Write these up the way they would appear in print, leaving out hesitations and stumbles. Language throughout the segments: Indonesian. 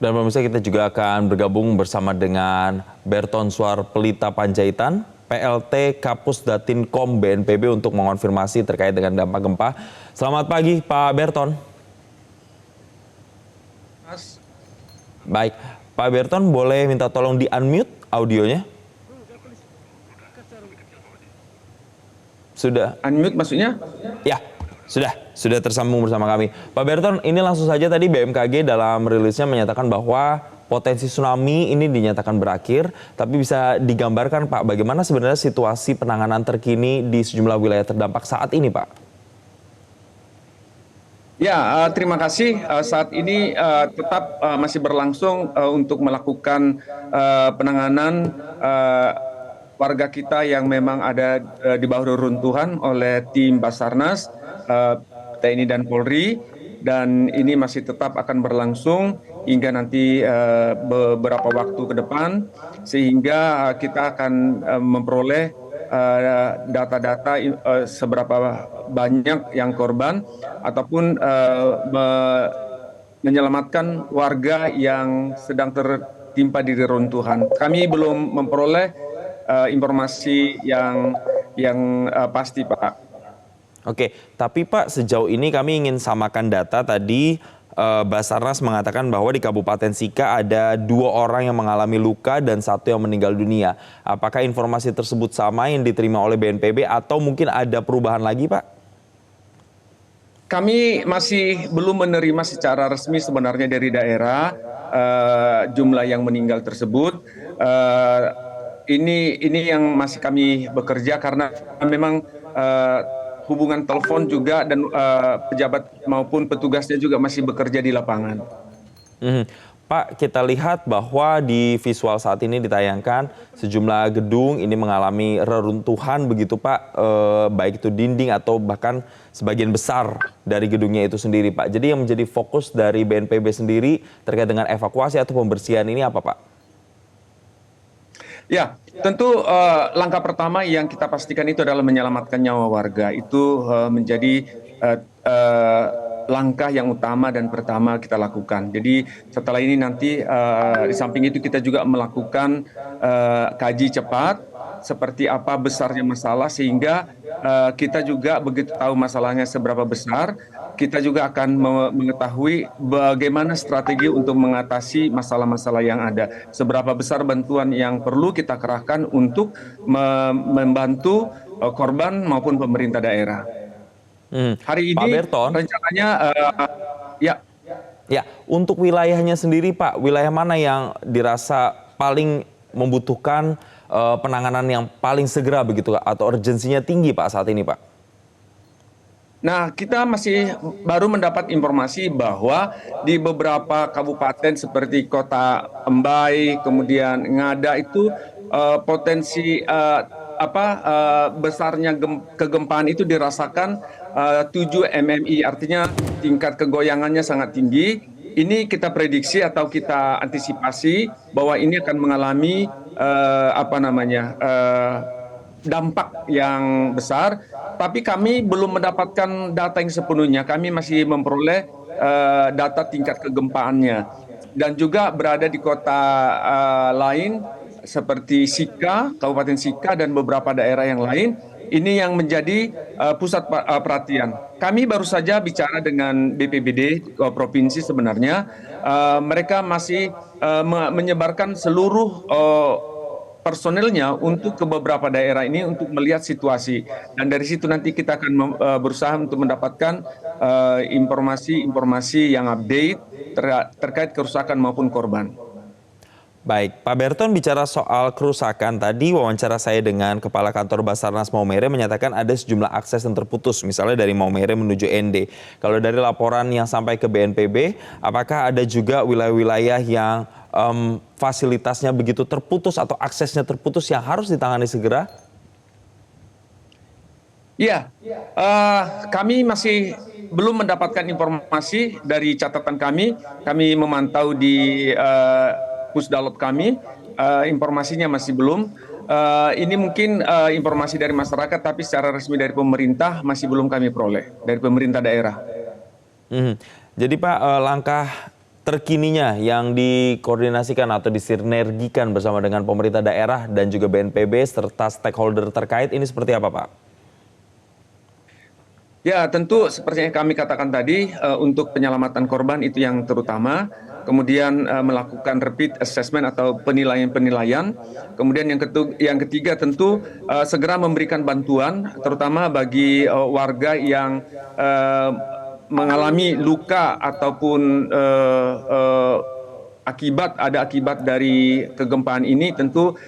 Dan pemirsa, kita juga akan bergabung bersama dengan Berton Suar Pelita Panjaitan, PLT Kapus Datinkom BNPB untuk mengonfirmasi terkait dengan dampak gempa. Selamat pagi Pak Berton. Mas. Baik, Pak Berton boleh minta tolong di-unmute audionya? Sudah. Unmute maksudnya? Ya, sudah tersambung bersama kami. Pak Berton, ini langsung saja tadi BMKG dalam rilisnya menyatakan bahwa potensi tsunami ini dinyatakan berakhir, tapi bisa digambarkan Pak, bagaimana sebenarnya situasi penanganan terkini di sejumlah wilayah terdampak saat ini Pak? Ya, terima kasih. Saat ini tetap masih berlangsung untuk melakukan penanganan warga kita yang memang ada di bawah reruntuhan oleh tim Basarnas, TNI dan Polri, dan ini masih tetap akan berlangsung hingga nanti beberapa waktu ke depan, sehingga kita akan memperoleh data-data seberapa banyak yang korban ataupun menyelamatkan warga yang sedang tertimpa di reruntuhan. Kami belum memperoleh informasi yang pasti, Pak. Oke, tapi Pak, sejauh ini kami ingin samakan data tadi. Basarnas mengatakan bahwa di Kabupaten Sika ada 2 orang yang mengalami luka dan 1 yang meninggal dunia. Apakah informasi tersebut sama yang diterima oleh BNPB atau mungkin ada perubahan lagi, Pak? Kami masih belum menerima secara resmi sebenarnya dari daerah jumlah yang meninggal tersebut. Ini yang masih kami bekerja karena memang hubungan telepon juga dan pejabat maupun petugasnya juga masih bekerja di lapangan. Pak, kita lihat bahwa di visual saat ini ditayangkan sejumlah gedung ini mengalami reruntuhan begitu Pak, baik itu dinding atau bahkan sebagian besar dari gedungnya itu sendiri Pak. Jadi yang menjadi fokus dari BNPB sendiri terkait dengan evakuasi atau pembersihan ini apa Pak? Ya, tentu langkah pertama yang kita pastikan itu adalah menyelamatkan nyawa warga. Itu menjadi langkah yang utama dan pertama kita lakukan. Jadi setelah ini nanti di samping itu kita juga melakukan kaji cepat seperti apa besarnya masalah sehingga kita juga begitu tahu masalahnya seberapa besar, kita juga akan mengetahui bagaimana strategi untuk mengatasi masalah-masalah yang ada. Seberapa besar bantuan yang perlu kita kerahkan untuk membantu korban maupun pemerintah daerah. Hari ini Pak Berton, rencananya ya, untuk wilayahnya sendiri Pak, wilayah mana yang dirasa paling membutuhkan penanganan yang paling segera begitu atau urgensinya tinggi Pak saat ini Pak? Nah, kita masih baru mendapat informasi bahwa di beberapa kabupaten seperti Kota Embai, kemudian Ngada itu potensi besarnya kegempaan itu dirasakan 7 mmi, artinya tingkat kegoyangannya sangat tinggi. Ini kita prediksi atau kita antisipasi bahwa ini akan mengalami dampak yang besar, tapi kami belum mendapatkan data yang sepenuhnya. Kami masih memperoleh data tingkat kegempaannya dan juga berada di kota lain seperti Sika, Kabupaten Sika dan beberapa daerah yang lain. Ini yang menjadi pusat perhatian. Kami baru saja bicara dengan BPBD provinsi sebenarnya. Mereka masih menyebarkan seluruh personelnya untuk ke beberapa daerah ini untuk melihat situasi, dan dari situ nanti kita akan berusaha untuk mendapatkan informasi-informasi yang update terkait kerusakan maupun korban. Baik, Pak Berton bicara soal kerusakan, tadi wawancara saya dengan Kepala Kantor Basarnas Maumere menyatakan ada sejumlah akses yang terputus, misalnya dari Maumere menuju ND. Kalau dari laporan yang sampai ke BNPB, apakah ada juga wilayah-wilayah yang fasilitasnya begitu terputus atau aksesnya terputus yang harus ditangani segera? Iya, kami masih belum mendapatkan informasi dari catatan kami. Kami memantau di Pusdalop kami, informasinya masih belum. Ini mungkin informasi dari masyarakat, tapi secara resmi dari pemerintah masih belum kami peroleh, dari pemerintah daerah. Jadi Pak, langkah terkininya yang dikoordinasikan atau disinergikan bersama dengan pemerintah daerah dan juga BNPB serta stakeholder terkait ini seperti apa Pak? Ya, tentu seperti yang kami katakan tadi, untuk penyelamatan korban itu yang terutama. Kemudian melakukan repeat assessment atau penilaian-penilaian. Kemudian yang ketiga tentu segera memberikan bantuan, terutama bagi warga yang mengalami luka ataupun akibat dari kegempaan ini. Tentu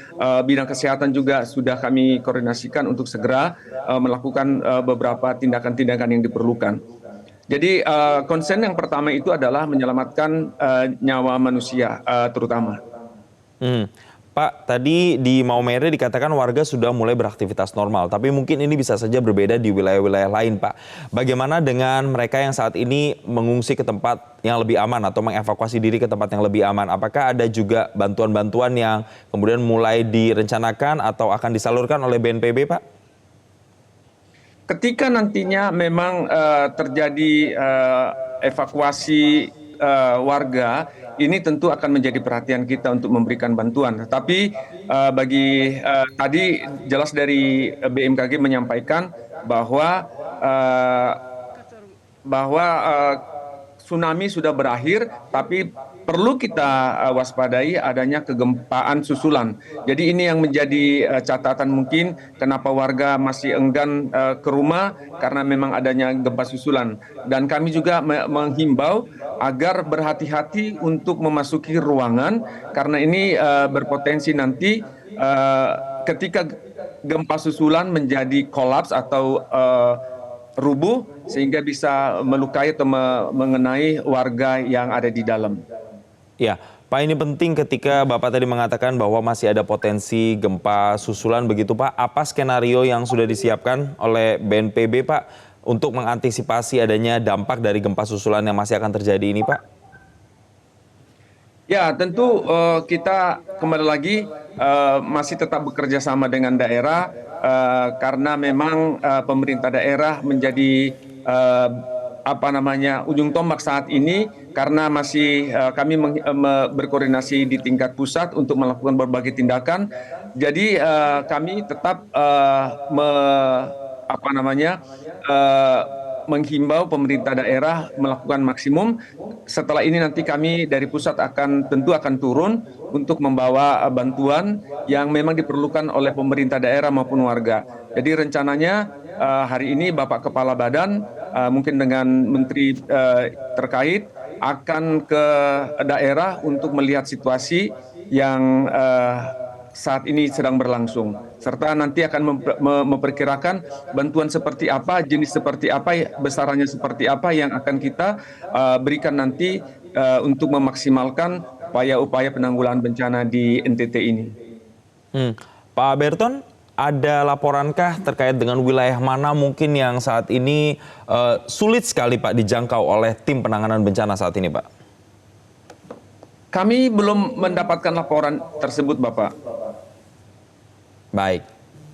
bidang kesehatan juga sudah kami koordinasikan untuk segera melakukan beberapa tindakan-tindakan yang diperlukan. Jadi concern yang pertama itu adalah menyelamatkan nyawa manusia terutama. Hmm. Pak, tadi di Maumere dikatakan warga sudah mulai beraktivitas normal, tapi mungkin ini bisa saja berbeda di wilayah-wilayah lain, Pak. Bagaimana dengan mereka yang saat ini mengungsi ke tempat yang lebih aman atau mengevakuasi diri ke tempat yang lebih aman? Apakah ada juga bantuan-bantuan yang kemudian mulai direncanakan atau akan disalurkan oleh BNPB, Pak? Ketika nantinya memang terjadi evakuasi warga, ini tentu akan menjadi perhatian kita untuk memberikan bantuan. Tapi bagi tadi jelas dari BMKG menyampaikan bahwa uh, tsunami sudah berakhir, tapi perlu kita waspadai adanya kegempaan susulan. Jadi ini yang menjadi catatan mungkin kenapa warga masih enggan ke rumah karena memang adanya gempa susulan. Dan kami juga menghimbau agar berhati-hati untuk memasuki ruangan karena ini berpotensi nanti ketika gempa susulan menjadi kolaps atau rubuh sehingga bisa melukai atau mengenai warga yang ada di dalam. Ya, Pak, ini penting ketika Bapak tadi mengatakan bahwa masih ada potensi gempa susulan begitu Pak. Apa skenario yang sudah disiapkan oleh BNPB Pak untuk mengantisipasi adanya dampak dari gempa susulan yang masih akan terjadi ini Pak? Ya, tentu kita kembali lagi masih tetap bekerja sama dengan daerah karena memang pemerintah daerah menjadi ujung tombak saat ini karena masih kami berkoordinasi di tingkat pusat untuk melakukan berbagai tindakan. Jadi kami tetap menghimbau pemerintah daerah melakukan maksimum. Setelah ini nanti kami dari pusat tentu akan turun untuk membawa bantuan yang memang diperlukan oleh pemerintah daerah maupun warga. Jadi rencananya hari ini Bapak Kepala Badan mungkin dengan menteri terkait akan ke daerah untuk melihat situasi yang saat ini sedang berlangsung, serta nanti akan memperkirakan bantuan seperti apa, jenis seperti apa, besarannya seperti apa yang akan kita berikan nanti untuk memaksimalkan upaya-upaya penanggulangan bencana di NTT ini. Pak Berton, ada laporankah terkait dengan wilayah mana mungkin yang saat ini sulit sekali Pak dijangkau oleh tim penanganan bencana saat ini Pak? Kami belum mendapatkan laporan tersebut Bapak. Baik.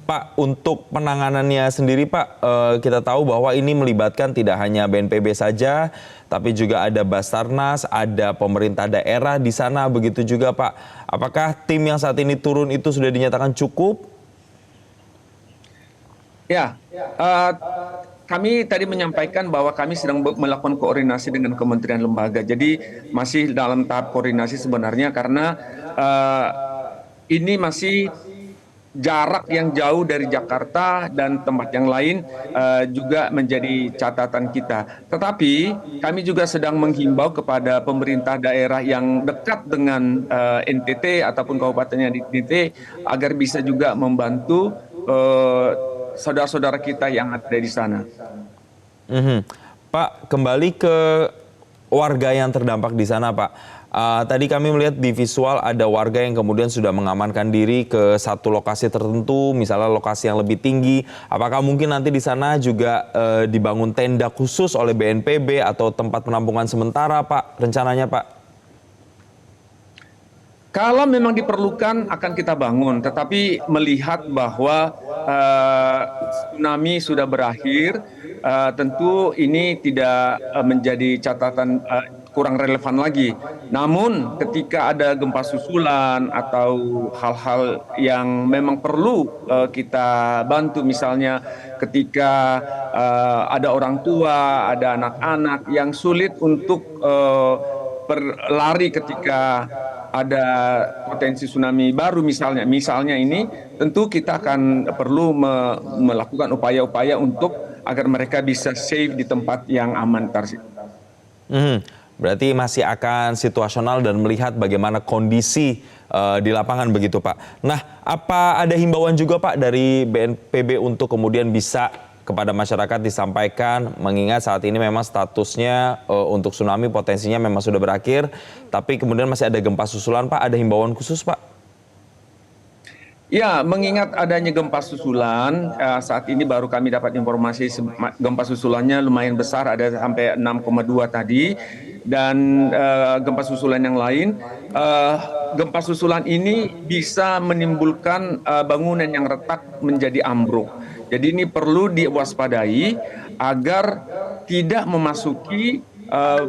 Pak, untuk penanganannya sendiri Pak, kita tahu bahwa ini melibatkan tidak hanya BNPB saja, tapi juga ada Basarnas, ada pemerintah daerah di sana, begitu juga Pak. Apakah tim yang saat ini turun itu sudah dinyatakan cukup? Ya, kami tadi menyampaikan bahwa kami sedang melakukan koordinasi dengan kementerian lembaga. Jadi masih dalam tahap koordinasi sebenarnya karena ini masih jarak yang jauh dari Jakarta dan tempat yang lain juga menjadi catatan kita. Tetapi kami juga sedang menghimbau kepada pemerintah daerah yang dekat dengan NTT ataupun kabupatennya di NTT agar bisa juga membantu saudara-saudara kita yang ada di sana. Pak, kembali ke warga yang terdampak di sana Pak. Tadi kami melihat di visual ada warga yang kemudian sudah mengamankan diri ke satu lokasi tertentu, misalnya lokasi yang lebih tinggi. Apakah mungkin nanti di sana juga dibangun tenda khusus oleh BNPB atau tempat penampungan sementara Pak, rencananya Pak? Kalau memang diperlukan akan kita bangun, tetapi melihat bahwa tsunami sudah berakhir, tentu ini tidak menjadi catatan kurang relevan lagi. Namun ketika ada gempa susulan atau hal-hal yang memang perlu kita bantu, misalnya ketika ada orang tua, ada anak-anak yang sulit untuk berlari ketika ada potensi tsunami baru misalnya ini, tentu kita akan perlu melakukan upaya-upaya untuk agar mereka bisa safe di tempat yang aman. Berarti masih akan situasional dan melihat bagaimana kondisi di lapangan begitu Pak. Nah, apa ada himbauan juga Pak dari BNPB untuk kemudian bisa kepada masyarakat disampaikan, mengingat saat ini memang statusnya untuk tsunami potensinya memang sudah berakhir, tapi kemudian masih ada gempa susulan Pak, ada himbauan khusus Pak? Ya, mengingat adanya gempa susulan, saat ini baru kami dapat informasi gempa susulannya lumayan besar, ada sampai 6,2 tadi, dan gempa susulan yang lain. Gempa susulan ini bisa menimbulkan bangunan yang retak menjadi ambruk. Jadi ini perlu diwaspadai agar tidak memasuki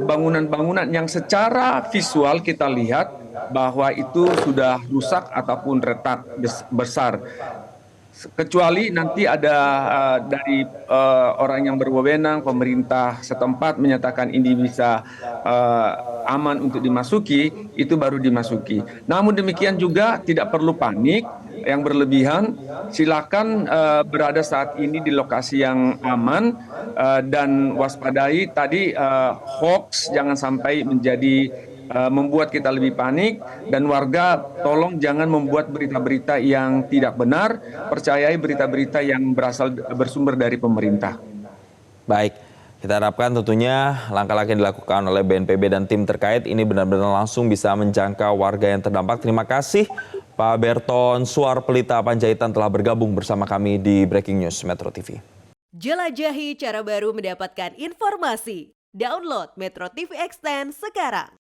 bangunan-bangunan yang secara visual kita lihat bahwa itu sudah rusak ataupun retak besar. Kecuali nanti ada dari orang yang berwenang, pemerintah setempat menyatakan ini bisa aman untuk dimasuki, itu baru dimasuki. Namun demikian juga tidak perlu panik yang berlebihan. Silakan berada saat ini di lokasi yang aman dan waspadai tadi hoax jangan sampai menjadi membuat kita lebih panik, dan warga tolong jangan membuat berita-berita yang tidak benar, percayai berita-berita yang bersumber dari pemerintah. Baik, kita harapkan tentunya langkah-langkah yang dilakukan oleh BNPB dan tim terkait ini benar-benar langsung bisa menjangkau warga yang terdampak. Terima kasih Pak Berton Suar Pelita Panjaitan telah bergabung bersama kami di Breaking News Metro TV. Jelajahi cara baru mendapatkan informasi. Download Metro TV Extend sekarang.